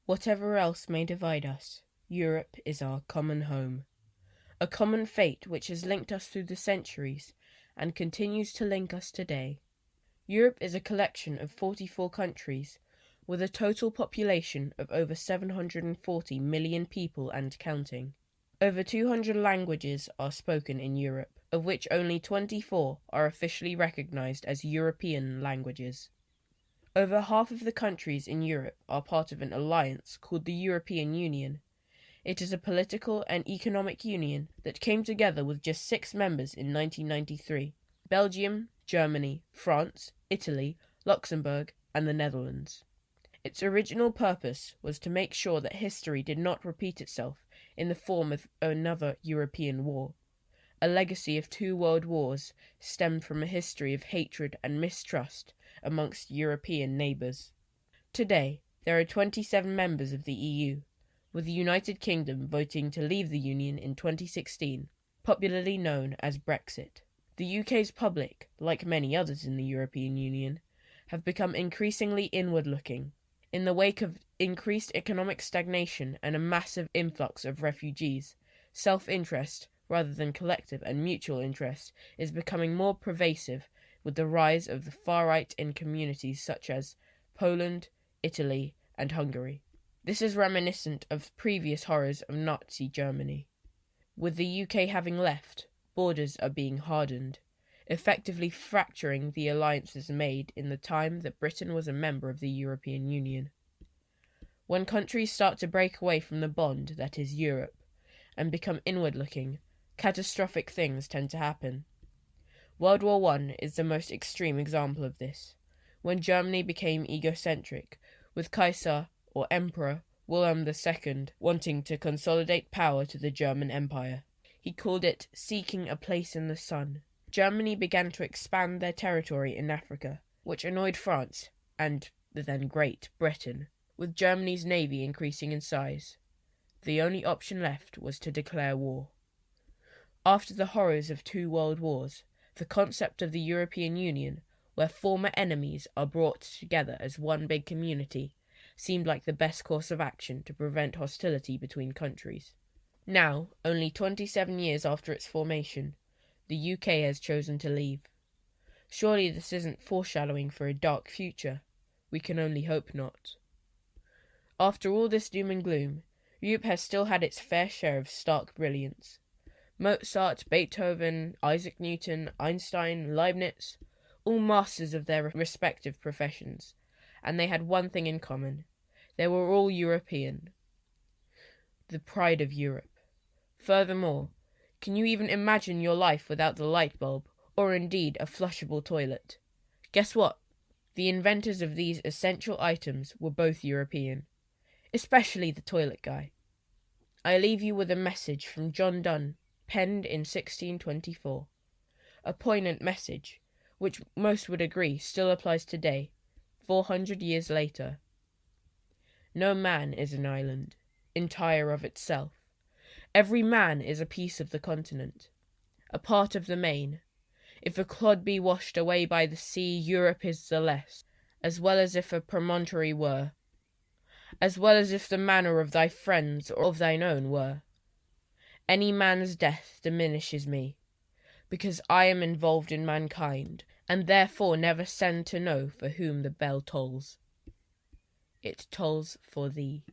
Whatever else may divide us, Europe is our common home. A common fate which has linked us through the centuries and continues to link us today. Europe is a collection of 44 countries with a total population of over 740 million people and counting. Over 200 languages are spoken in Europe, of which only 24 are officially recognized as European languages. Over half of the countries in Europe are part of an alliance called the European Union. It is a political and economic union that came together with just 6 members in 1993: Belgium, Germany, France, Italy, Luxembourg, and the Netherlands. Its original purpose was to make sure that history did not repeat itself in the form of another European war. A legacy of 2 world wars stemmed from a history of hatred and mistrust amongst European neighbours. Today, there are 27 members of the EU, with the United Kingdom voting to leave the Union in 2016, popularly known as Brexit. The UK's public, like many others in the European Union, have become increasingly inward-looking. In the wake of increased economic stagnation and a massive influx of refugees, self-interest, rather than collective and mutual interest, is becoming more pervasive with the rise of the far-right in communities such as Poland, Italy, and Hungary. This is reminiscent of previous horrors of Nazi Germany. With the UK having left, borders are being hardened, effectively fracturing the alliances made in the time that Britain was a member of the European Union. When countries start to break away from the bond that is Europe and become inward-looking, catastrophic things tend to happen. World War I is the most extreme example of this, when Germany became egocentric, with Kaiser or Emperor Wilhelm II wanting to consolidate power to the German Empire. He called it seeking a place in the sun. Germany began to expand their territory in Africa, which annoyed France and the then Great Britain, with Germany's navy increasing in size. The only option left was to declare war. After the horrors of 2 world wars, the concept of the European Union, where former enemies are brought together as one big community, seemed like the best course of action to prevent hostility between countries. Now, only 27 years after its formation, the UK has chosen to leave. Surely this isn't foreshadowing for a dark future. We can only hope not. After all this doom and gloom, Europe has still had its fair share of stark brilliance. Mozart, Beethoven, Isaac Newton, Einstein, Leibniz, all masters of their respective professions, and they had one thing in common. They were all European. The pride of Europe. Furthermore, can you even imagine your life without the light bulb, or indeed a flushable toilet? Guess what? The inventors of these essential items were both European, especially the toilet guy. I leave you with a message from John Donne, penned in 1624. A poignant message, which most would agree still applies today, 400 years later. No man is an island, entire of itself. Every man is a piece of the continent, a part of the main. If a clod be washed away by the sea, Europe is the less, as well as if a promontory were, as well as if the manner of thy friends or of thine own were. Any man's death diminishes me, because I am involved in mankind, and therefore never send to know for whom the bell tolls. It tolls for thee.